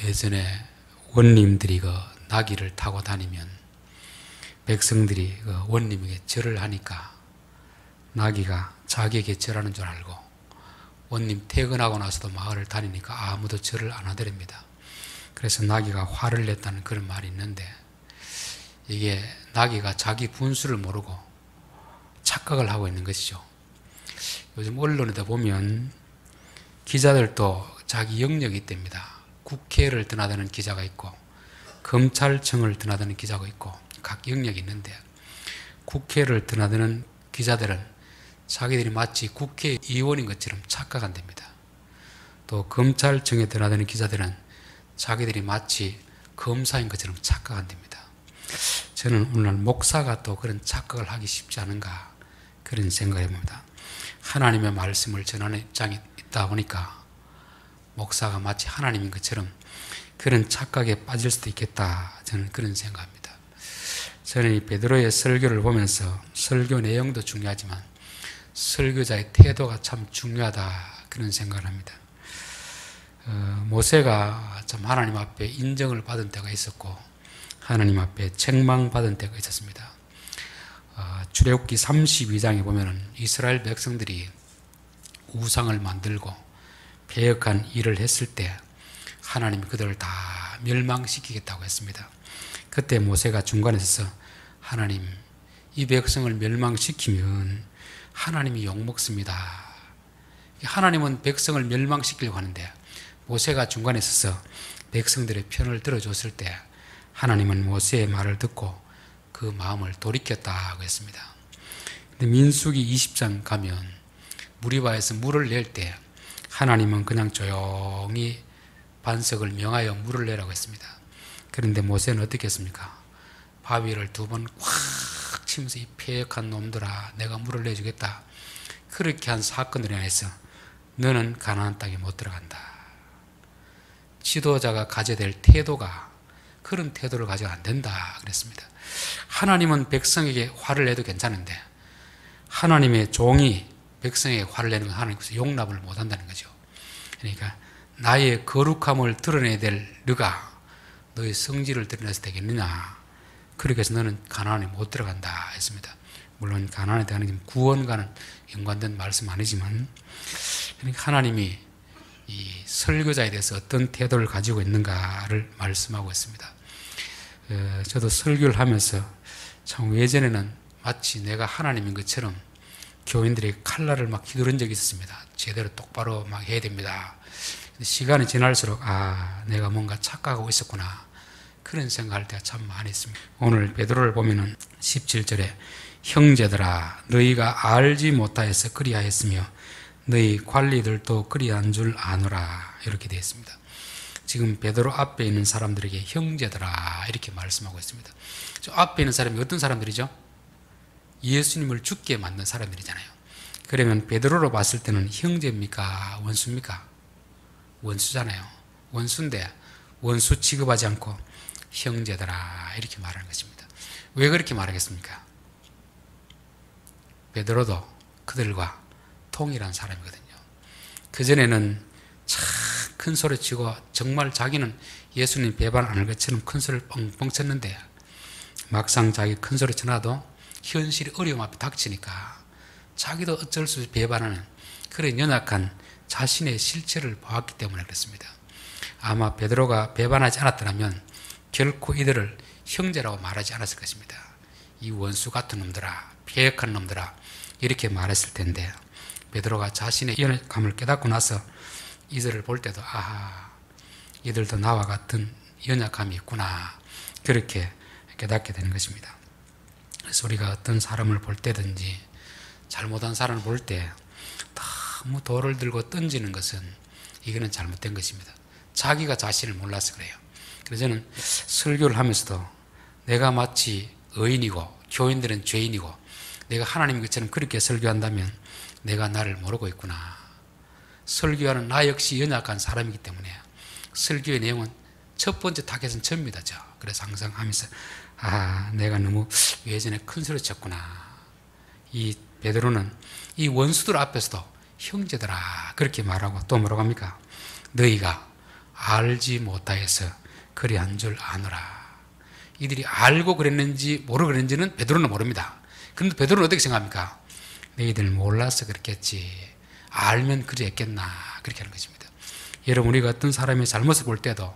예전에 원님들이 그 나귀를 타고 다니면 백성들이 그 원님에게 절을 하니까 나귀가 자기에게 절하는 줄 알고 원님 퇴근하고 나서도 마을을 다니니까 아무도 절을 안 하더랍니다. 그래서 나귀가 화를 냈다는 그런 말이 있는데, 이게 나귀가 자기 분수를 모르고 착각을 하고 있는 것이죠. 요즘 언론에다 보면 기자들도 자기 영역이 있답니다. 국회를 드나드는 기자가 있고 검찰청을 드나드는 기자가 있고 각 영역이 있는데, 국회를 드나드는 기자들은 자기들이 마치 국회의원인 것처럼 착각한답니다. 또 검찰청에 드나드는 기자들은 자기들이 마치 검사인 것처럼 착각한답니다. 저는 오늘날 목사가 또 그런 착각을 하기 쉽지 않은가, 그런 생각을 해봅니다. 하나님의 말씀을 전하는 입장이 있다 보니까 목사가 마치 하나님인 것처럼 그런 착각에 빠질 수도 있겠다, 저는 그런 생각합니다. 저는 이 베드로의 설교를 보면서 설교 내용도 중요하지만 설교자의 태도가 참 중요하다, 그런 생각을 합니다. 모세가 참 하나님 앞에 인정을 받은 때가 있었고 하나님 앞에 책망받은 때가 있었습니다. 출애굽기 32장에 보면은 이스라엘 백성들이 우상을 만들고 배역한 일을 했을 때 하나님이 그들을 다 멸망시키겠다고 했습니다. 그때 모세가 중간에 서서 하나님, 이 백성을 멸망시키면 하나님이 욕먹습니다. 하나님은 백성을 멸망시키려고 하는데 모세가 중간에 서서 백성들의 편을 들어줬을 때 하나님은 모세의 말을 듣고 그 마음을 돌이켰다고 했습니다. 근데 민수기 20장 가면 무리바에서 물을 낼 때 하나님은 그냥 조용히 반석을 명하여 물을 내라고 했습니다. 그런데 모세는 어떻게 했습니까? 바위를 2번 꽉 치면서 이 패역한 놈들아, 내가 물을 내주겠다. 그렇게 한 사건으로 인해서 너는 가나안 땅에 못 들어간다. 지도자가 가져야 될 태도가 그런 태도를 가지고 안 된다 그랬습니다. 하나님은 백성에게 화를 내도 괜찮은데 하나님의 종이 백성에게 화를 내는 건 하나님께서 용납을 못 한다는 거죠. 그러니까 나의 거룩함을 드러내야 될 너가 너의 성질을 드러내서 되겠느냐. 그렇게 해서 너는 가나안에 못 들어간다 했습니다. 물론 가나안에 들어가는 게 구원과는 연관된 말씀 아니지만, 그러니까 하나님이 이 설교자에 대해서 어떤 태도를 가지고 있는가를 말씀하고 있습니다. 저도 설교를 하면서 참 예전에는 마치 내가 하나님인 것처럼 교인들에게 칼날을 막 휘두른 적이 있었습니다. 제대로 똑바로 막 해야 됩니다. 시간이 지날수록 내가 뭔가 착각하고 있었구나, 그런 생각할 때가 참 많이 있습니다. 오늘 베드로를 보면은 17절에 형제들아 너희가 알지 못하여서 그리하였으며 너희 관리들도 그리한 줄 아노라, 이렇게 되어 있습니다. 지금 베드로 앞에 있는 사람들에게 형제들아 이렇게 말씀하고 있습니다. 저 앞에 있는 사람이 어떤 사람들이죠? 예수님을 죽게 만든 사람들이잖아요. 그러면 베드로로 봤을 때는 형제입니까? 원수입니까? 원수잖아요. 원수인데 원수 취급하지 않고 형제들아 이렇게 말하는 것입니다. 왜 그렇게 말하겠습니까? 베드로도 그들과 동일한 사람이거든요. 그전에는 참 큰 소리 치고 정말 자기는 예수님 배반 안 할 것처럼 큰 소리를 뻥뻥 쳤는데 막상 자기 큰 소리 쳐놔도 현실이 어려움 앞에 닥치니까 자기도 어쩔 수 없이 배반하는 그런 연약한 자신의 실체를 보았기 때문에 그렇습니다. 아마 베드로가 배반하지 않았더라면 결코 이들을 형제라고 말하지 않았을 것입니다. 이 원수 같은 놈들아, 패역한 놈들아 이렇게 말했을 텐데, 베드로가 자신의 연약함을 깨닫고 나서 이들을 볼 때도 이들도 나와 같은 연약함이 있구나, 그렇게 깨닫게 되는 것입니다. 그래서 우리가 어떤 사람을 볼 때든지 잘못한 사람을 볼 때 너무 돌을 들고 던지는 것은 이거는 잘못된 것입니다. 자기가 자신을 몰라서 그래요. 그래서 저는 설교를 하면서도 내가 마치 의인이고 교인들은 죄인이고 내가 하나님 것처럼 그렇게 설교한다면 내가 나를 모르고 있구나. 설교하는 나 역시 연약한 사람이기 때문에 설교의 내용은 첫 번째 타겟은 접니다. 그래서 항상 하면서 내가 너무 예전에 큰 소리 쳤구나. 이 베드로는 이 원수들 앞에서도 형제들아 그렇게 말하고 또 뭐라고 합니까? 너희가 알지 못하여서 그리한 줄 아노라. 이들이 알고 그랬는지 모르고 그랬는지는 베드로는 모릅니다. 그런데 베드로는 어떻게 생각합니까? 너희들 몰라서 그랬겠지, 알면 그리 했겠나, 그렇게 하는 것입니다. 여러분, 우리가 어떤 사람의 잘못을 볼 때도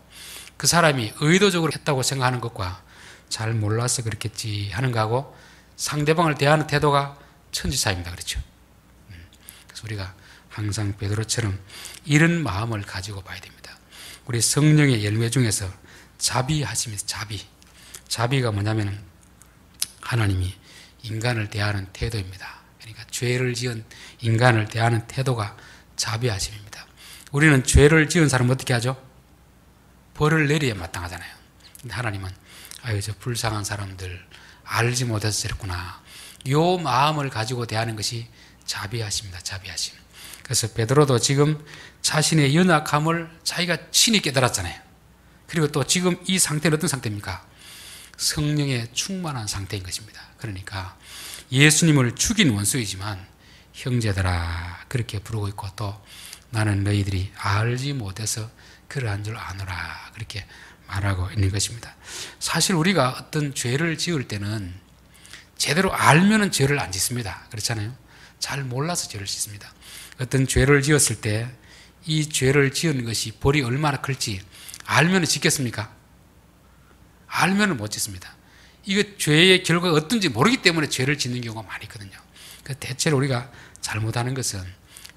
그 사람이 의도적으로 했다고 생각하는 것과 잘 몰라서 그랬겠지 하는 거하고 상대방을 대하는 태도가 천지차이입니다. 그렇죠? 그래서 우리가 항상 베드로처럼 이런 마음을 가지고 봐야 됩니다. 우리 성령의 열매 중에서 자비하심에서 자비가 뭐냐면 하나님이 인간을 대하는 태도입니다. 그러니까 죄를 지은 인간을 대하는 태도가 자비하심입니다. 우리는 죄를 지은 사람은 어떻게 하죠? 벌을 내려야 마땅하잖아요. 근데 하나님은 아유, 저 불쌍한 사람들 알지 못해서 저랬구나, 요 마음을 가지고 대하는 것이 자비하십니다. 자비하심. 그래서 베드로도 지금 자신의 연약함을 자기가 친히 깨달았잖아요. 그리고 또 지금 이 상태는 어떤 상태입니까? 성령에 충만한 상태인 것입니다. 그러니까 예수님을 죽인 원수이지만 형제들아 그렇게 부르고 있고, 또 나는 너희들이 알지 못해서 그러한 줄 아노라, 그렇게 말하고 있는 것입니다. 사실 우리가 어떤 죄를 지을 때는 제대로 알면은 죄를 안 짓습니다. 그렇잖아요. 잘 몰라서 죄를 짓습니다. 어떤 죄를 지었을 때 이 죄를 지은 것이 벌이 얼마나 클지 알면은 짓겠습니까? 알면은 못 짓습니다. 이거 죄의 결과가 어떤지 모르기 때문에 죄를 짓는 경우가 많이 있거든요. 대체로 우리가 잘못하는 것은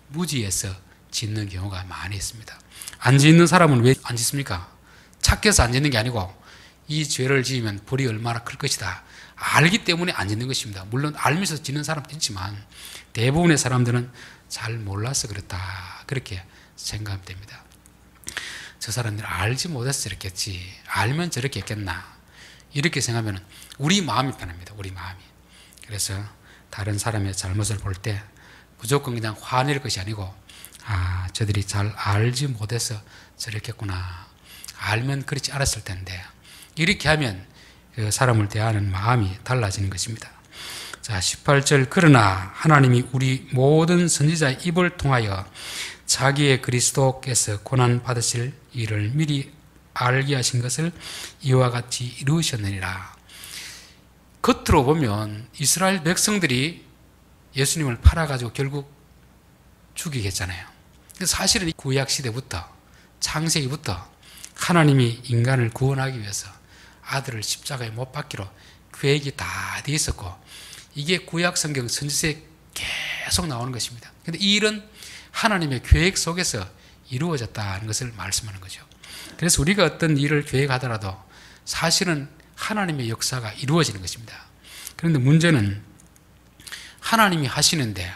무지해서 짓는 경우가 많이 있습니다. 안 짓는 사람은 왜 안 짓습니까? 착해서 안 짓는 게 아니고 이 죄를 지으면 벌이 얼마나 클 것이다 알기 때문에 안 짓는 것입니다. 물론 알면서 짓는 사람도 있지만 대부분의 사람들은 잘 몰라서 그렇다, 그렇게 생각하면 됩니다. 저 사람들 알지 못해서 저랬겠지, 알면 저렇게 했겠나, 이렇게 생각하면 우리 마음이 편합니다. 우리 마음이. 그래서 다른 사람의 잘못을 볼 때 무조건 그냥 화낼 것이 아니고, 아, 저들이 잘 알지 못해서 저랬겠구나, 알면 그렇지 않았을 텐데, 이렇게 하면 그 사람을 대하는 마음이 달라지는 것입니다. 자, 18절, 그러나 하나님이 우리 모든 선지자의 입을 통하여 자기의 그리스도께서 고난 받으실 일을 미리 알게 하신 것을 이와 같이 이루셨느니라. 겉으로 보면 이스라엘 백성들이 예수님을 팔아가지고 결국 죽이게 했잖아요. 사실은 구약 시대부터, 창세기부터 하나님이 인간을 구원하기 위해서 아들을 십자가에 못 박기로 계획이 다 돼 있었고, 이게 구약 성경 선지서에 계속 나오는 것입니다. 그런데 이 일은 하나님의 계획 속에서 이루어졌다는 것을 말씀하는 거죠. 그래서 우리가 어떤 일을 계획하더라도 사실은 하나님의 역사가 이루어지는 것입니다. 그런데 문제는 하나님이 하시는데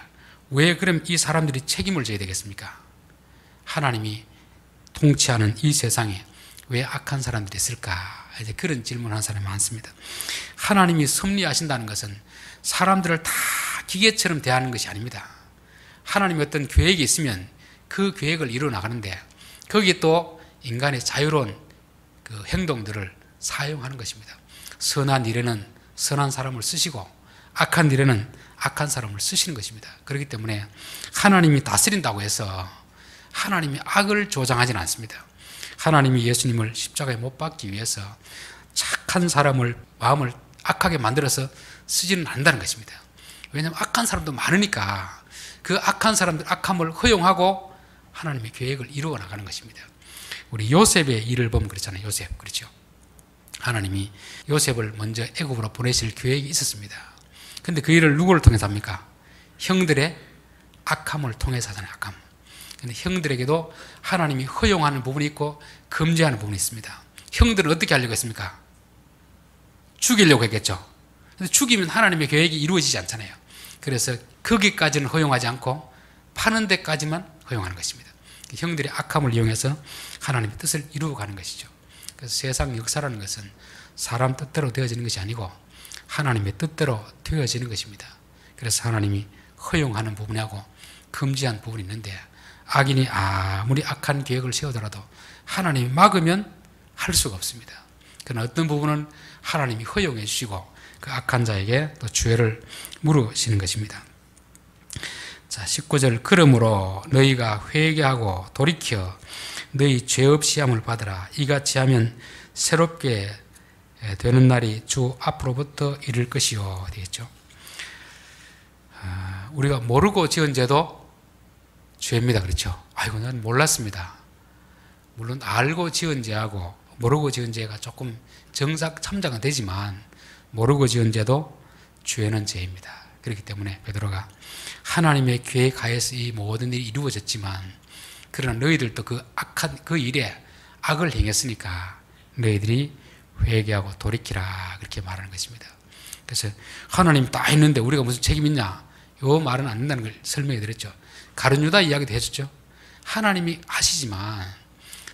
왜 그럼 이 사람들이 책임을 져야 되겠습니까? 하나님이 통치하는 이 세상에 왜 악한 사람들이 있을까? 이제 그런 질문을 하는 사람이 많습니다. 하나님이 섭리하신다는 것은 사람들을 다 기계처럼 대하는 것이 아닙니다. 하나님의 어떤 계획이 있으면 그 계획을 이루어 나가는데 거기에 또 인간의 자유로운 그 행동들을 사용하는 것입니다. 선한 일에는 선한 사람을 쓰시고 악한 일에는 악한 사람을 쓰시는 것입니다. 그렇기 때문에 하나님이 다스린다고 해서 하나님이 악을 조장하지는 않습니다. 하나님이 예수님을 십자가에 못 박기 위해서 착한 사람을 마음을 악하게 만들어서 쓰지는 않는다는 것입니다. 왜냐하면 악한 사람도 많으니까 그 악한 사람들 악함을 허용하고 하나님의 계획을 이루어 나가는 것입니다. 우리 요셉의 일을 보면 그렇잖아요. 요셉, 그렇죠? 하나님이 요셉을 먼저 애굽으로 보내실 계획이 있었습니다. 그런데 그 일을 누구를 통해서 합니까? 형들의 악함을 통해서 하잖아요. 악함. 근데 형들에게도 하나님이 허용하는 부분이 있고 금지하는 부분이 있습니다. 형들은 어떻게 하려고 했습니까? 죽이려고 했겠죠. 근데 죽이면 하나님의 계획이 이루어지지 않잖아요. 그래서 거기까지는 허용하지 않고 파는 데까지만 허용하는 것입니다. 형들의 악함을 이용해서 하나님의 뜻을 이루어가는 것이죠. 그래서 세상 역사라는 것은 사람 뜻대로 되어지는 것이 아니고 하나님의 뜻대로 되어지는 것입니다. 그래서 하나님이 허용하는 부분하고 금지한 부분이 있는데 악인이 아무리 악한 계획을 세우더라도 하나님이 막으면 할 수가 없습니다. 그러나 어떤 부분은 하나님이 허용해 주시고 그 악한 자에게 또 죄를 물으시는 것입니다. 자, 19절, 그러므로 너희가 회개하고 돌이켜 너희 죄 없이 함을 받으라. 이같이 하면 새롭게 되는 날이 주 앞으로부터 이를 것이요 되겠죠. 우리가 모르고 지은 죄도 죄입니다. 그렇죠? 아이고 난 몰랐습니다. 물론 알고 지은 죄하고 모르고 지은 죄가 조금 참작은 되지만 모르고 지은 죄도 죄는 죄입니다. 그렇기 때문에 베드로가 하나님의 계획하에서 이 모든 일이 이루어졌지만 그러나 너희들도 그 악한 그 일에 악을 행했으니까 너희들이 회개하고 돌이키라 그렇게 말하는 것입니다. 그래서 하나님 다 했는데 우리가 무슨 책임 있냐? 이 말은 안 된다는 걸 설명해 드렸죠. 가룟 유다 이야기도 해줬죠. 하나님이 하시지만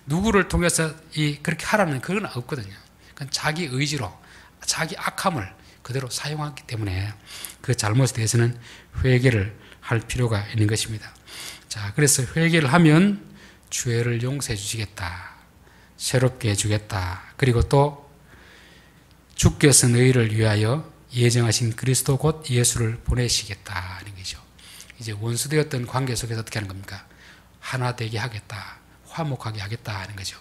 누구를 통해서 그렇게 하라는 그건 없거든요. 그건 자기 의지로 자기 악함을 그대로 사용하기 때문에 그 잘못에 대해서는 회개를 할 필요가 있는 것입니다. 자, 그래서 회개를 하면 죄를 용서해 주시겠다. 새롭게 해주겠다. 그리고 또 주께서 너희를 위하여 예정하신 그리스도 곧 예수를 보내시겠다는 거죠. 이제 원수되었던 관계 속에서 어떻게 하는 겁니까? 하나 되게 하겠다. 화목하게 하겠다 하는 거죠.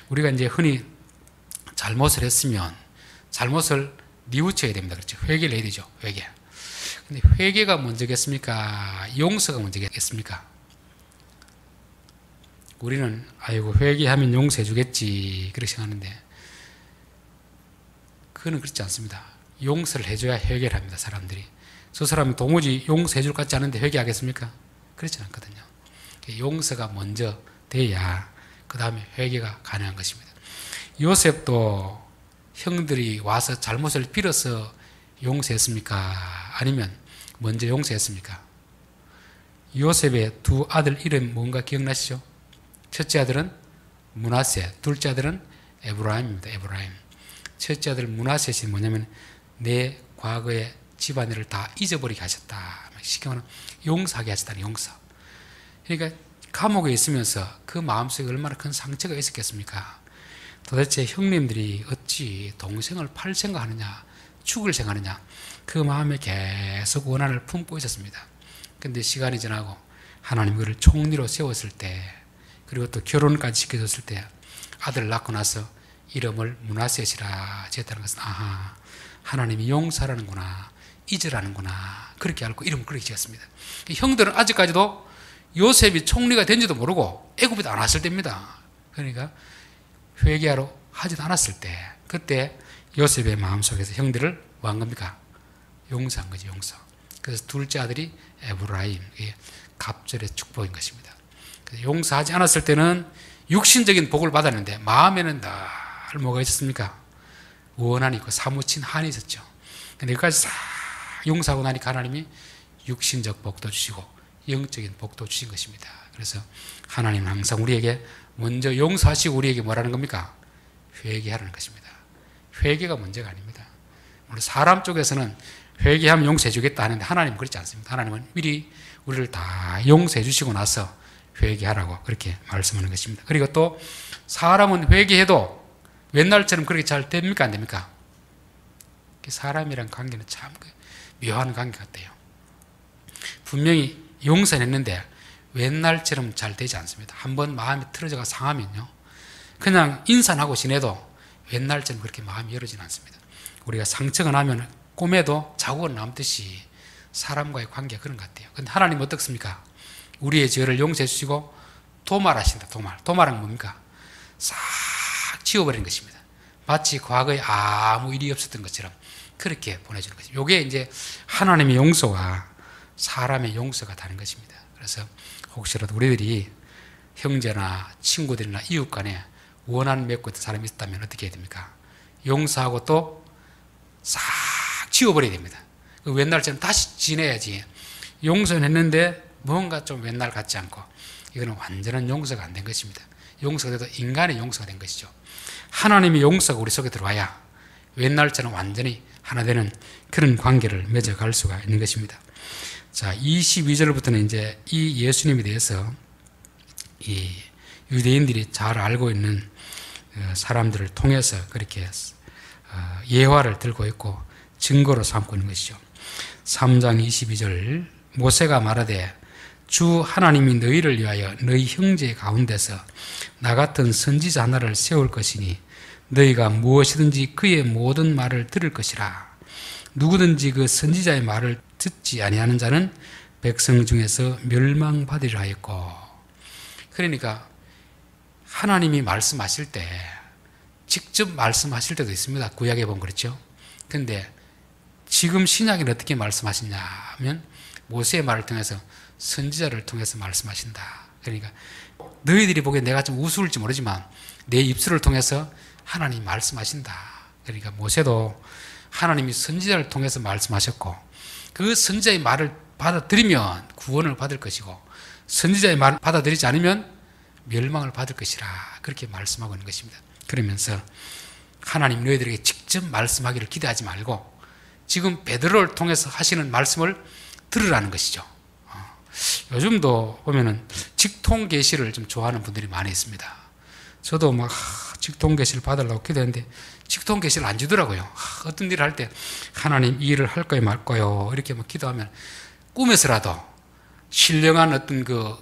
우리가 이제 흔히 잘못을 했으면 잘못을 뉘우쳐야 됩니다. 그렇죠? 회개를 해야 되죠. 회개. 근데 회개가 먼저겠습니까? 용서가 먼저겠습니까? 우리는 아이고 회개하면 용서해 주겠지 그렇게 생각하는데 그거는 그렇지 않습니다. 용서를 해줘야 회개를 합니다. 사람들이. 저 사람은 도무지 용서해 줄 것 같지 않은데 회개하겠습니까? 그렇지 않거든요. 용서가 먼저 돼야 그 다음에 회개가 가능한 것입니다. 요셉도 형들이 와서 잘못을 빌어서 용서했습니까? 아니면 먼저 용서했습니까? 요셉의 두 아들 이름 뭔가 기억나시죠? 첫째 아들은 므낫세, 둘째 아들은 에브라임입니다. 에브라임. 첫째 아들 므낫셋이 뭐냐면 내 과거의 집안일을 다 잊어버리게 하셨다. 쉽게 말하면 용서하게 하셨다는 용서. 그러니까 감옥에 있으면서 그 마음속에 얼마나 큰 상처가 있었겠습니까? 도대체 형님들이 어찌 동생을 팔 생각하느냐, 죽을 생각하느냐, 그 마음에 계속 원한을 품고 있었습니다. 그런데 시간이 지나고 하나님 그를 총리로 세웠을 때, 그리고 또 결혼까지 시켜줬을 때 아들 낳고 나서 이름을 므낫셋이라 지었다는 것은 아하, 하나님이 용서하라는구나, 잊으라는구나, 그렇게 알고 이름을 그렇게 지었습니다. 형들은 아직까지도 요셉이 총리가 된지도 모르고 애굽에도 안 왔을 때입니다. 그러니까 회개하러 하지도 않았을 때, 그때 요셉의 마음속에서 형들을 뭐 한 겁니까? 용서한 거지, 용서. 그래서 둘째 아들이 에브라임, 갑절의 축복인 것입니다. 용서하지 않았을 때는 육신적인 복을 받았는데 마음에는 늘 뭐가 있었습니까? 원한이 있고 사무친 한이 있었죠. 근데 여기까지 싹 용서하고 나니까 하나님이 육신적 복도 주시고 영적인 복도 주신 것입니다. 그래서 하나님은 항상 우리에게 먼저 용서하시고 우리에게 뭐라는 겁니까? 회개하라는 것입니다. 회개가 문제가 아닙니다. 물론 사람 쪽에서는 회개하면 용서해 주겠다 하는데 하나님은 그렇지 않습니다. 하나님은 미리 우리를 다 용서해 주시고 나서 회개하라고 그렇게 말씀하는 것입니다. 그리고 또 사람은 회개해도 옛날처럼 그렇게 잘 됩니까? 안 됩니까? 사람이란 관계는 참 묘한 관계 같아요. 분명히 용서는 했는데 옛날처럼 잘 되지 않습니다. 한번 마음이 틀어져가 상하면요, 그냥 인사는 하고 지내도 옛날처럼 그렇게 마음이 열어지지 않습니다. 우리가 상처가 나면 꿈에도 자국은 남듯이 사람과의 관계가 그런 것 같아요. 근데 하나님은 어떻습니까? 우리의 죄를 용서해 주시고 도말하신다. 도말은 뭡니까? 싹 지워버리는 것입니다. 마치 과거에 아무 일이 없었던 것처럼 그렇게 보내주는 것입니다. 이게 이제 하나님의 용서와 사람의 용서가 다른 것입니다. 그래서 혹시라도 우리들이 형제나 친구들이나 이웃 간에 원한 맺고 있던 사람이 있다면 어떻게 해야 됩니까? 용서하고 또 싹 지워버려야 됩니다. 그 옛날처럼 다시 지내야지. 용서는 했는데 뭔가 좀 옛날 같지 않고, 이거는 완전한 용서가 안 된 것입니다. 용서가 돼도 인간의 용서가 된 것이죠. 하나님의 용서가 우리 속에 들어와야 옛날처럼 완전히 하나 되는 그런 관계를 맺어갈 수가 있는 것입니다. 자, 22절부터는 이제 이 예수님에 대해서 이 유대인들이 잘 알고 있는 사람들을 통해서 그렇게 예화를 들고 있고 증거로 삼고 있는 것이죠. 3장 22절, 모세가 말하되 주 하나님이 너희를 위하여 너희 형제 가운데서 나 같은 선지자 하나를 세울 것이니 너희가 무엇이든지 그의 모든 말을 들을 것이라. 누구든지 그 선지자의 말을 듣지 아니하는 자는 백성 중에서 멸망받으리라 하였고. 그러니까 하나님이 말씀하실 때 직접 말씀하실 때도 있습니다. 구약에 보면 그렇죠. 그런데 지금 신약에는 어떻게 말씀하시냐 하면 모세의 말을 통해서 선지자를 통해서 말씀하신다. 그러니까 너희들이 보기에 내가 좀 우스울지 모르지만 내 입술을 통해서 하나님이 말씀하신다. 그러니까 모세도 하나님이 선지자를 통해서 말씀하셨고 그 선지자의 말을 받아들이면 구원을 받을 것이고 선지자의 말을 받아들이지 않으면 멸망을 받을 것이라 그렇게 말씀하고 있는 것입니다. 그러면서 하나님 너희들에게 직접 말씀하기를 기대하지 말고 지금 베드로를 통해서 하시는 말씀을 들으라는 것이죠. 요즘도 보면은 직통 계시를 좀 좋아하는 분들이 많이 있습니다. 저도 막 직통 계시를 받으려고 기도했는데 직통 계시를 안 주더라고요. 어떤 일을 할 때 하나님 이 일을 할 거예요 말 거예요 이렇게 막 기도하면 꿈에서라도 신령한 어떤 그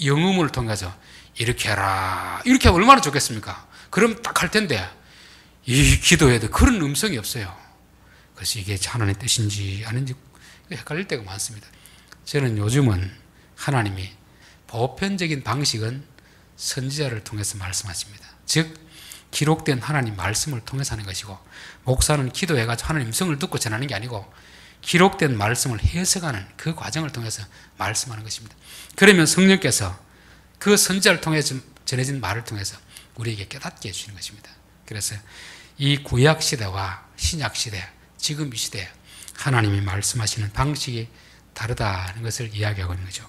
영음을 통해서 이렇게 해라 이렇게 하면 얼마나 좋겠습니까? 그럼 딱 할 텐데 이 기도에도 그런 음성이 없어요. 그래서 이게 하나님의 뜻인지 아닌지 헷갈릴 때가 많습니다. 저는 요즘은 하나님이 보편적인 방식은 선지자를 통해서 말씀하십니다. 즉 기록된 하나님 말씀을 통해서 하는 것이고 목사는 기도해가지고 하나님 음성을 듣고 전하는 게 아니고 기록된 말씀을 해석하는 그 과정을 통해서 말씀하는 것입니다. 그러면 성령께서 그 선지자를 통해서 전해진 말을 통해서 우리에게 깨닫게 해주시는 것입니다. 그래서 이 구약 시대와 신약 시대, 지금 이 시대에 하나님이 말씀하시는 방식이 다르다는 것을 이야기하고 있는 거죠.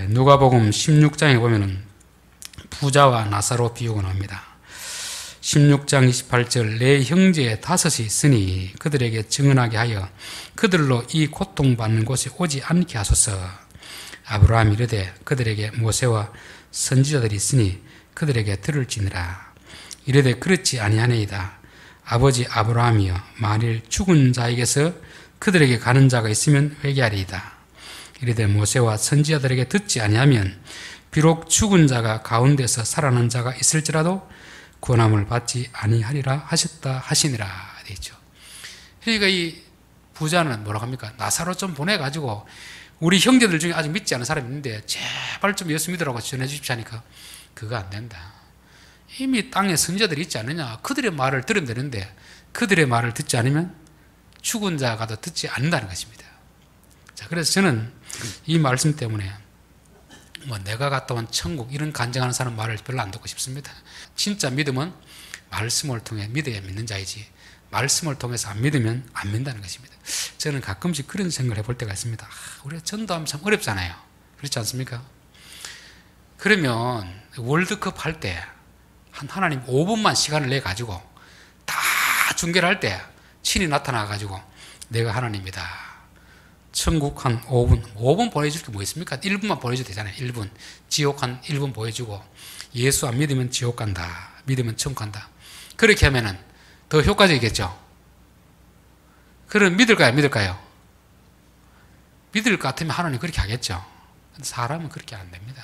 누가복음 16장에 보면은 부자와 나사로 비유가 나옵니다. 16장 28절 내 형제 다섯이 있으니 그들에게 증언하게 하여 그들로 이 고통받는 곳에 오지 않게 하소서. 아브라함이 이르되 그들에게 모세와 선지자들이 있으니 그들에게 들을지니라. 이르되 그렇지 아니하네이다. 아버지 아브라함이여 만일 죽은 자에게서 그들에게 가는 자가 있으면 회개하리이다. 이르되 모세와 선지자들에게 듣지 아니하면 비록 죽은 자가 가운데서 살아난 자가 있을지라도 구원함을 받지 아니하리라 하셨다 하시니라 되죠. 그러니까 이 부자는 뭐라고 합니까? 나사로 좀 보내가지고 우리 형제들 중에 아직 믿지 않은 사람이 있는데 제발 좀 예수 믿으라고 전해 주십시오 하니까 그거 안 된다. 이미 땅에 선지자들이 있지 않느냐. 그들의 말을 들으면 되는데 그들의 말을 듣지 않으면 죽은 자가도 듣지 않는다는 것입니다. 자, 그래서 저는 이 말씀 때문에 뭐 내가 갔다 온 천국 이런 간증하는 사람 말을 별로 안 듣고 싶습니다. 진짜 믿음은 말씀을 통해 믿어야 믿는 자이지 말씀을 통해서 안 믿으면 안 믿는다는 것입니다. 저는 가끔씩 그런 생각을 해볼 때가 있습니다. 우리가 전도하면 참 어렵잖아요. 그렇지 않습니까? 그러면 월드컵 할 때 하나님 5분만 시간을 내 가지고 다 중계를 할 때 신이 나타나 가지고 내가 하나님이다. 천국 한 5분 보여줄 게 뭐 있습니까? 1분만 보여줘도 되잖아요. 1분. 지옥 한 1분 보여주고 예수 안 믿으면 지옥 간다. 믿으면 천국 간다. 그렇게 하면은 더 효과적이겠죠. 그럼 믿을까요? 믿을까요? 믿을 것 같으면 하나님 그렇게 하겠죠. 근데 사람은 그렇게 안 됩니다.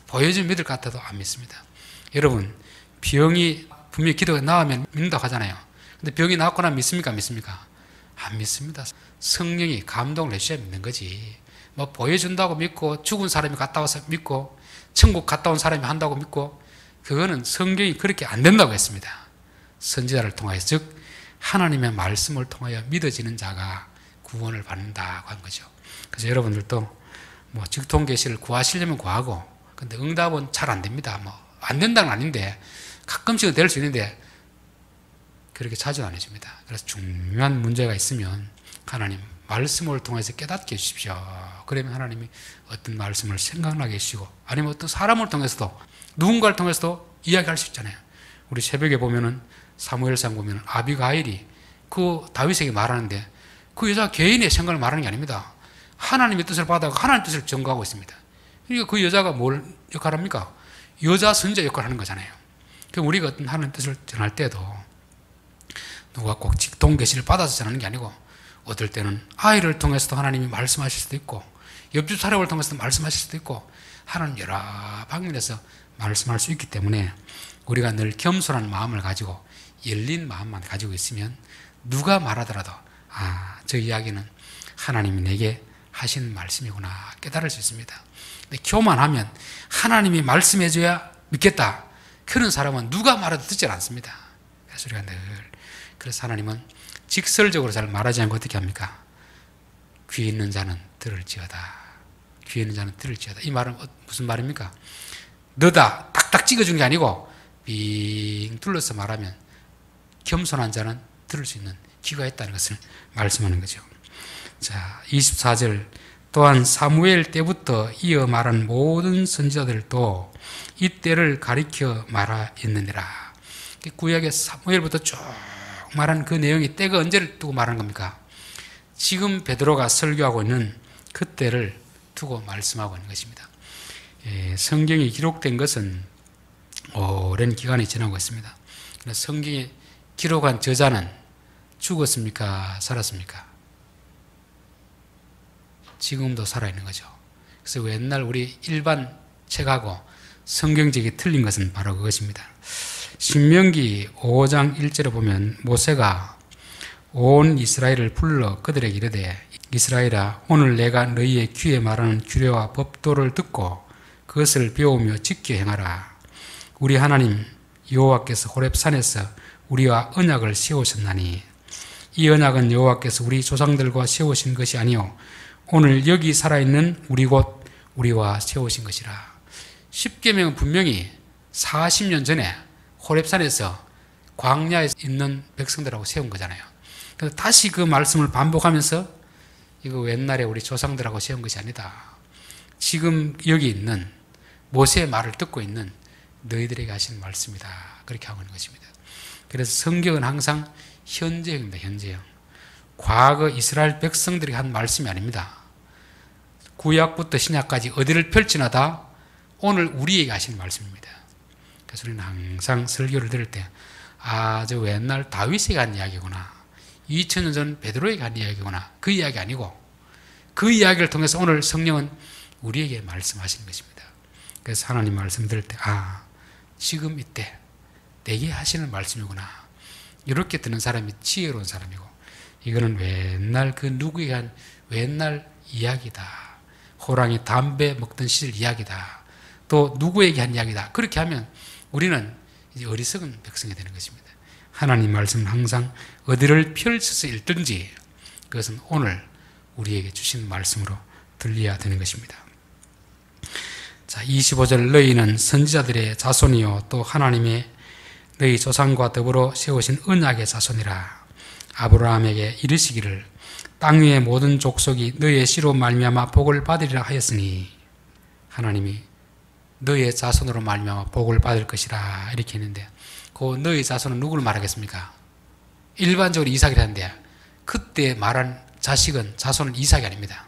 보여주면 믿을 것 같아도 안 믿습니다. 여러분 병이 분명히 기도가 나오면 믿는다고 하잖아요. 근데 병이 나왔고 나면 믿습니까? 안 믿습니까? 안 믿습니다. 성령이 감동을 해주셔야 믿는 거지. 뭐 보여준다고 믿고 죽은 사람이 갔다 와서 믿고 천국 갔다 온 사람이 한다고 믿고 그거는 성경이 그렇게 안 된다고 했습니다. 선지자를 통하여서 즉 하나님의 말씀을 통하여 믿어지는 자가 구원을 받는다고 한 거죠. 그래서 여러분들도 뭐 직통계시를 구하시려면 구하고 근데 응답은 잘 안 됩니다. 뭐 안 된다는 건 아닌데 가끔씩은 될 수 있는데 그렇게 자주 안 해줍니다. 그래서 중요한 문제가 있으면 하나님 말씀을 통해서 깨닫게 해주십시오. 그러면 하나님이 어떤 말씀을 생각나게 해주시고 아니면 어떤 사람을 통해서도 누군가를 통해서도 이야기할 수 있잖아요. 우리 새벽에 보면은 사무엘상 보면은 아비가일이 그 다윗에게 말하는데 그 여자 개인의 생각을 말하는 게 아닙니다. 하나님의 뜻을 받아가 하나님의 뜻을 전가하고 있습니다. 그러니까 그 여자가 뭘 역할을 합니까? 여자 선지자 역할을 하는 거잖아요. 그럼 우리가 어떤 하나님의 뜻을 전할 때도 누가 꼭 직통 계시를 받아서 전하는 게 아니고 어떨 때는 아이를 통해서도 하나님이 말씀하실 수도 있고 옆집 사람을 통해서 말씀하실 수도 있고 하나님 여러 방면에서 말씀할 수 있기 때문에 우리가 늘 겸손한 마음을 가지고 열린 마음만 가지고 있으면 누가 말하더라도 저 이야기는 하나님이 내게 하신 말씀이구나 깨달을 수 있습니다. 근데 교만하면 하나님이 말씀해줘야 믿겠다. 그런 사람은 누가 말해도 듣지 않습니다. 그래서 우리가 그래서 하나님은 직설적으로 잘 말하지 않고 어떻게 합니까? 귀 있는 자는 들을지어다. 귀 있는 자는 들을지어다. 이 말은 무슨 말입니까? 너다 딱딱 찍어준 게 아니고 빙 둘러서 말하면 겸손한 자는 들을 수 있는 귀가 있다는 것을 말씀하는 거죠. 자, 24절 또한 사무엘 때부터 이어 말한 모든 선지자들도 이때를 가리켜 말하였느니라. 구약의 사무엘부터 쭉 말한 그 내용이 때가 언제를 두고 말하는 겁니까? 지금 베드로가 설교하고 있는 그때를 두고 말씀하고 있는 것입니다. 성경이 기록된 것은 오랜 기간이 지나고 있습니다. 성경이 기록한 저자는 죽었습니까? 살았습니까? 지금도 살아있는 거죠. 그래서 옛날 우리 일반 책하고 성경책이 틀린 것은 바로 그것입니다. 신명기 5장 1절에 보면 모세가 온 이스라엘을 불러 그들에게 이르되 이스라엘아 오늘 내가 너희의 귀에 말하는 규례와 법도를 듣고 그것을 배우며 지켜 행하라. 우리 하나님 여호와께서 호렙산에서 우리와 언약을 세우셨나니 이 언약은 여호와께서 우리 조상들과 세우신 것이 아니요 오늘 여기 살아있는 우리 곧 우리와 세우신 것이라. 십계명은 분명히 40년 전에 호렙산에서 광야에 있는 백성들하고 세운 거잖아요. 그래서 다시 그 말씀을 반복하면서 이거 옛날에 우리 조상들하고 세운 것이 아니다. 지금 여기 있는 모세의 말을 듣고 있는 너희들에게 하신 말씀이다. 그렇게 하고 있는 것입니다. 그래서 성경은 항상 현재형입니다. 현재형. 과거 이스라엘 백성들이 한 말씀이 아닙니다. 구약부터 신약까지 어디를 펼치나 다 오늘 우리에게 하신 말씀입니다. 그래서 우리는 항상 설교를 들을 때 저 옛날 다윗에게 한 이야기구나. 2000년 전 베드로에게 한 이야기구나. 그 이야기 아니고 그 이야기를 통해서 오늘 성령은 우리에게 말씀하시는 것입니다. 그래서 하나님 말씀 들을 때 지금 이때 내게 하시는 말씀이구나. 이렇게 듣는 사람이 지혜로운 사람이고 이거는 옛날 그 누구에게 한 옛날 이야기다. 호랑이 담배 먹던 시절 이야기다. 또 누구에게 한 이야기다. 그렇게 하면 우리는 이제 어리석은 백성이 되는 것입니다. 하나님 말씀은 항상 어디를 펼쳐서 읽든지 그것은 오늘 우리에게 주신 말씀으로 들려야 되는 것입니다. 자, 25절 너희는 선지자들의 자손이요 또 하나님의 너희 조상과 더불어 세우신 언약의 자손이라. 아브라함에게 이르시기를 땅 위의 모든 족속이 너희의 씨로 말미암아 복을 받으리라 하였으니 하나님이 너희의 자손으로 말미암아 복을 받을 것이라 이렇게 했는데 그 너희 자손은 누구를 말하겠습니까? 일반적으로 이삭이라는데 그때 말한 자손은 이삭이 아닙니다.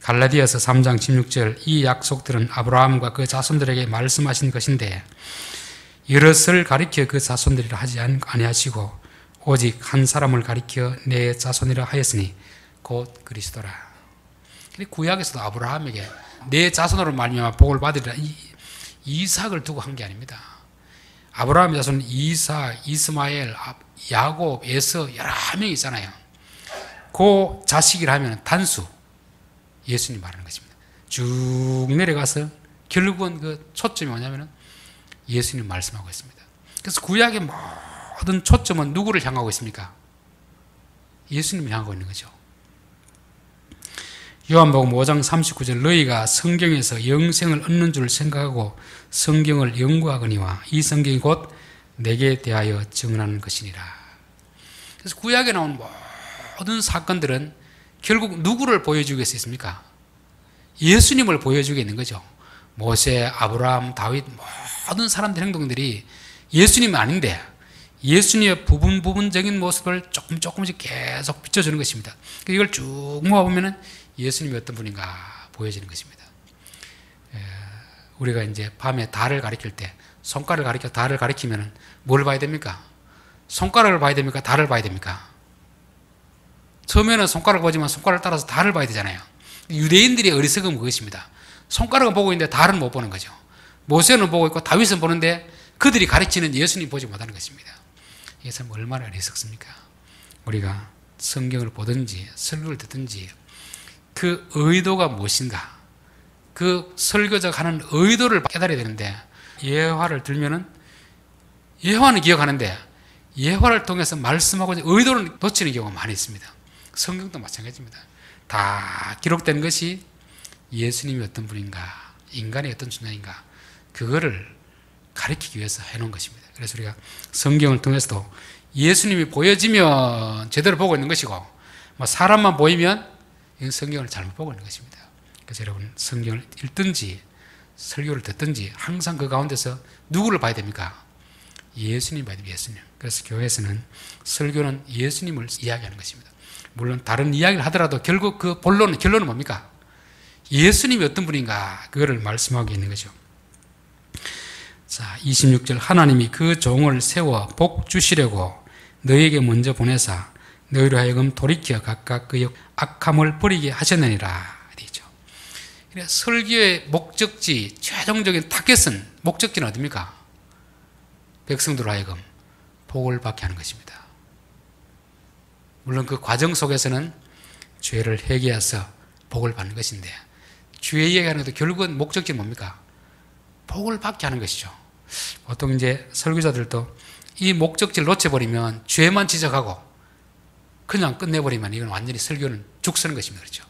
갈라디아서 3장 16절 이 약속들은 아브라함과 그 자손들에게 말씀하신 것인데 여럿을 가리켜 그 자손들이라 하지 아니하시고 오직 한 사람을 가리켜 내 자손이라 하였으니 곧 그리스도라. 구약에서도 아브라함에게 내 자손으로 말미암아 복을 받으리라 이삭을 두고 한 게 아닙니다. 아브라함의 자손은 이삭, 이스마엘, 야곱, 에서 여러 명이 있잖아요. 그 자식이라 하면 단수 예수님 말하는 것입니다. 쭉 내려가서 결국은 그 초점이 뭐냐면 예수님 말씀하고 있습니다. 그래서 구약의 모든 초점은 누구를 향하고 있습니까? 예수님을 향하고 있는 거죠. 요한복음 5장 39절 너희가 성경에서 영생을 얻는 줄 생각하고 성경을 연구하거니와 이 성경이 곧 내게 대하여 증언하는 것이니라. 그래서 구약에 나온 모든 사건들은 결국 누구를 보여주기 위해서 있습니까? 예수님을 보여주게 있는 거죠. 모세, 아브라함, 다윗 모든 사람들 행동들이 예수님이 아닌데 예수님의 부분적인 모습을 조금씩 계속 비춰주는 것입니다. 이걸 쭉 모아보면 예수님이 어떤 분인가 보여지는 것입니다. 우리가 이제 밤에 달을 가리킬 때 손가락을 가리켜 달을 가리키면 뭘 봐야 됩니까? 손가락을 봐야 됩니까? 달을 봐야 됩니까? 처음에는 손가락을 보지만 손가락을 따라서 달을 봐야 되잖아요. 유대인들의 어리석음은 그것입니다. 손가락은 보고 있는데 달은 못 보는 거죠. 모세는 보고 있고 다윗은 보는데 그들이 가르치는 예수님 보지 못하는 것입니다. 이게 참 얼마나 어리석습니까? 우리가 성경을 보든지 설교를 듣든지 그 의도가 무엇인가, 그 설교자가 하는 의도를 깨달아야 되는데, 예화를 들면은 예화는 기억하는데 예화를 통해서 말씀하고 의도를 놓치는 경우가 많이 있습니다. 성경도 마찬가지입니다. 다 기록된 것이 예수님이 어떤 분인가, 인간이 어떤 존재인가, 그거를 가리키기 위해서 해놓은 것입니다. 그래서 우리가 성경을 통해서도 예수님이 보여지면 제대로 보고 있는 것이고, 사람만 보이면 이건 성경을 잘못 보고 있는 것입니다. 그래서 여러분, 성경을 읽든지 설교를 듣든지 항상 그 가운데서 누구를 봐야 됩니까? 예수님 봐야 됩니다. 예수님. 그래서 교회에서는 설교는 예수님을 이야기하는 것입니다. 물론 다른 이야기를 하더라도 결국 그 결론은 뭡니까? 예수님이 어떤 분인가, 그거를 말씀하고 있는 거죠. 자, 26절, 하나님이 그 종을 세워 복 주시려고 너희에게 먼저 보내사 너희로 하여금 돌이켜 각각 그의 악함을 버리게 하셨느니라. 되죠. 설교의 목적지, 최종적인 타겟은, 목적지는 어디입니까? 백성들로 하여금 복을 받게 하는 것입니다. 물론 그 과정 속에서는 죄를 회개해서 복을 받는 것인데, 죄 얘기하는 것도 결국은 목적지는 뭡니까? 복을 받게 하는 것이죠. 보통 이제 설교자들도 이 목적지를 놓쳐버리면 죄만 지적하고 그냥 끝내버리면 이건 완전히 설교는 죽 서는 것입니다. 그렇죠?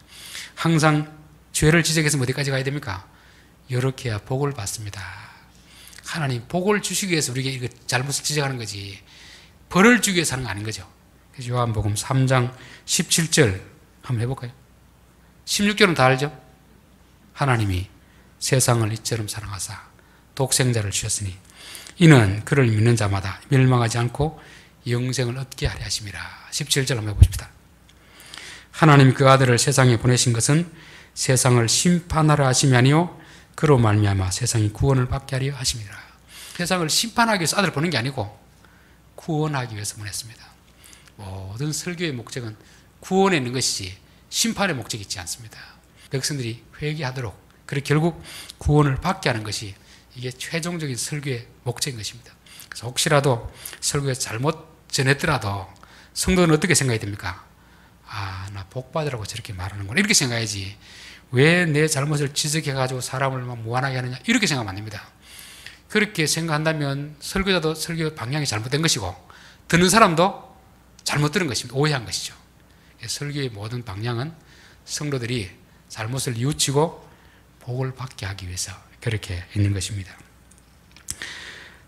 항상 죄를 지적해서 어디까지 가야 됩니까? 이렇게 해야 복을 받습니다. 하나님 복을 주시기 위해서 우리에게 이거 잘못을 지적하는 거지, 벌을 주기 위해서 하는 거 아닌 거죠. 그래서 요한복음 3장 17절 한번 해볼까요? 16절은 다 알죠? 하나님이 세상을 이처럼 사랑하사 독생자를 주셨으니 이는 그를 믿는 자마다 멸망하지 않고 영생을 얻게 하려 하심이라. 17절 한번 해봅시다. 하나님 그 아들을 세상에 보내신 것은 세상을 심판하려 하심이 아니요 그로 말미암아 세상이 구원을 받게 하려 하심이라. 세상을 심판하기 위해서 아들을 보낸 게 아니고 구원하기 위해서 보냈습니다. 모든 설교의 목적은 구원에 있는 것이지 심판의 목적이 있지 않습니다. 백성들이 회개하도록, 그리고 결국 구원을 받게 하는 것이 이게 최종적인 설교의 목적인 것입니다. 그래서 혹시라도 설교에서 잘못 전했더라도 성도는 어떻게 생각이 됩니까? 아, 나 복 받으라고 저렇게 말하는구나, 이렇게 생각해야지 왜 내 잘못을 지적해가지고 사람을 막 무한하게 하느냐, 이렇게 생각하면 안 됩니다. 그렇게 생각한다면 설교자도 설교 방향이 잘못된 것이고 듣는 사람도 잘못 들은 것입니다. 오해한 것이죠. 설교의 모든 방향은 성도들이 잘못을 뉘우치고 복을 받게 하기 위해서 그렇게 있는 것입니다.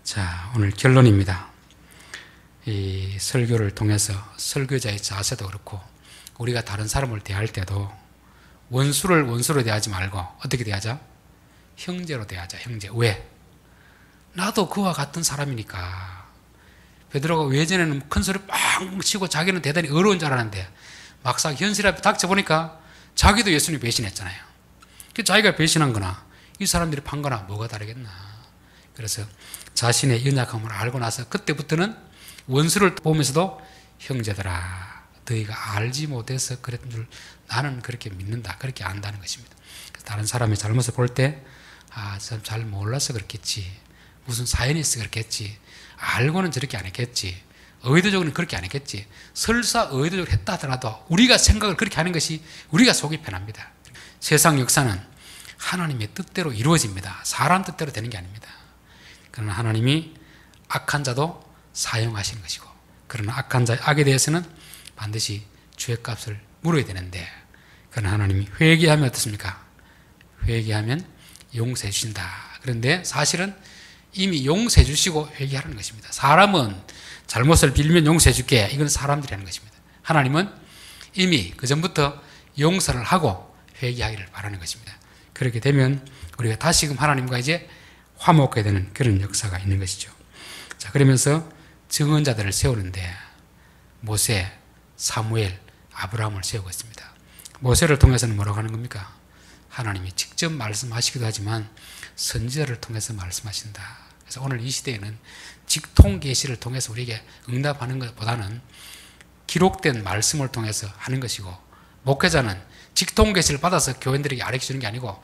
자, 오늘 결론입니다. 이 설교를 통해서 설교자의 자세도 그렇고 우리가 다른 사람을 대할 때도 원수를 원수로 대하지 말고 어떻게 대하자? 형제로 대하자. 형제. 왜? 나도 그와 같은 사람이니까. 베드로가 외전에는 큰 소리 빵 치고 자기는 대단히 어려운 줄 알았는데 막상 현실 앞에 닥쳐보니까 자기도 예수님 배신했잖아요. 자기가 배신한 거나 이 사람들이 판 거나 뭐가 다르겠나. 그래서 자신의 연약함을 알고 나서 그때부터는 원수를 보면서도 형제들아, 너희가 알지 못해서 그랬던 줄 나는 그렇게 믿는다, 그렇게 안다는 것입니다. 다른 사람의 잘못을 볼 때 참 잘 몰라서 그렇겠지, 무슨 사연이 있어 그렇겠지, 알고는 저렇게 안 했겠지, 의도적으로는 그렇게 안 했겠지, 설사 의도적으로 했다 하더라도 우리가 생각을 그렇게 하는 것이 우리가 속이 편합니다. 세상 역사는 하나님의 뜻대로 이루어집니다. 사람 뜻대로 되는 게 아닙니다. 그러나 하나님이 악한 자도 사용하시는 것이고, 그러나 악한 자의 악에 대해서는 반드시 죄값을 물어야 되는데, 그러나 하나님이 회개하면 어떻습니까? 회개하면 용서해 주신다. 그런데 사실은 이미 용서해 주시고 회개하라는 것입니다. 사람은 잘못을 빌면 용서해 줄게, 이건 사람들이 하는 것입니다. 하나님은 이미 그 전부터 용서를 하고 회개하기를 바라는 것입니다. 그렇게 되면 우리가 다시금 하나님과 이제 화목하게 되는 그런 역사가 있는 것이죠. 자, 그러면서 증언자들을 세우는데 모세, 사무엘, 아브라함을 세우고 있습니다. 모세를 통해서는 뭐라고 하는 겁니까? 하나님이 직접 말씀하시기도 하지만 선지자를 통해서 말씀하신다. 그래서 오늘 이 시대에는 직통 계시를 통해서 우리에게 응답하는 것보다는 기록된 말씀을 통해서 하는 것이고, 목회자는 직통계시를 받아서 교인들에게 가르쳐 주는 게 아니고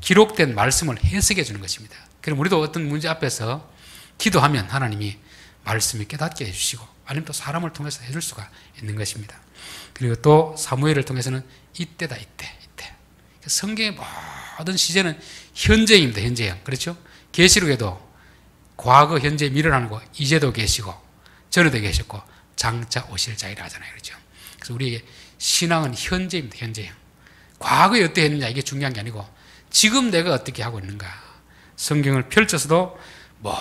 기록된 말씀을 해석해 주는 것입니다. 그럼 우리도 어떤 문제 앞에서 기도하면 하나님이 말씀을 깨닫게 해주시고 아니면 또 사람을 통해서 해줄 수가 있는 것입니다. 그리고 또 사무엘을 통해서는 이때다, 이때. 성경의 모든 시제는 현재입니다. 현재형. 그렇죠? 계시록에도 과거, 현재, 미래를 하는 거 이제도 계시고 전에도 계셨고 장차 오실 자이라 하잖아요. 그렇죠? 그래서 우리에게 신앙은 현재입니다. 현재형. 과거에 어떻게 했느냐 이게 중요한 게 아니고 지금 내가 어떻게 하고 있는가. 성경을 펼쳐서도 먼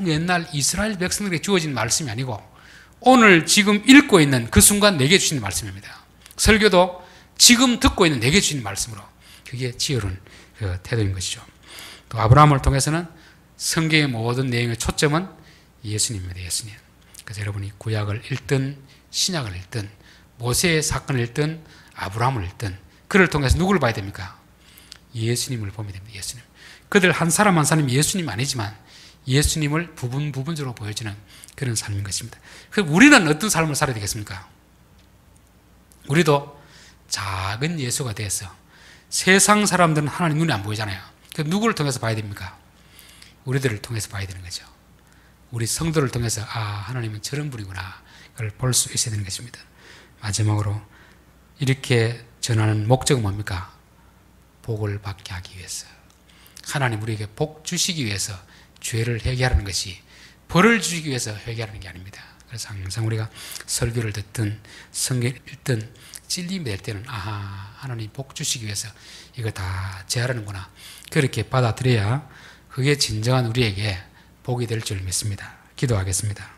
옛날 이스라엘 백성들에게 주어진 말씀이 아니고 오늘 지금 읽고 있는 그 순간 내게 주시는 말씀입니다. 설교도 지금 듣고 있는 내게 주시는 말씀으로 그게 지혜로운 그 태도인 것이죠. 또 아브라함을 통해서는 성경의 모든 내용의 초점은 예수님입니다. 예수님. 그래서 여러분이 구약을 읽든 신약을 읽든 모세의 사건을 읽든 아브라함을 읽든 그를 통해서 누구를 봐야 됩니까? 예수님을 보면 됩니다. 예수님. 그들 한 사람 한 사람이 예수님 아니지만 예수님을 부분적으로 보여주는 그런 삶인 것입니다. 그럼 우리는 어떤 삶을 살아야 되겠습니까? 우리도 작은 예수가 되어서 세상 사람들은 하나님 눈에 안 보이잖아요. 그럼 누구를 통해서 봐야 됩니까? 우리들을 통해서 봐야 되는 거죠. 우리 성도를 통해서 하나님은 저런 분이구나 그걸 볼 수 있어야 되는 것입니다. 마지막으로 이렇게 전하는 목적은 뭡니까? 복을 받게 하기 위해서. 하나님 우리에게 복 주시기 위해서 죄를 회개하라는 것이 벌을 주시기 위해서 회개하는 게 아닙니다. 그래서 항상 우리가 설교를 듣든 성경 읽든 찔림이 될 때는 하나님 복 주시기 위해서 이거 다 제하라는구나 그렇게 받아들여야 그게 진정한 우리에게 복이 될 줄 믿습니다. 기도하겠습니다.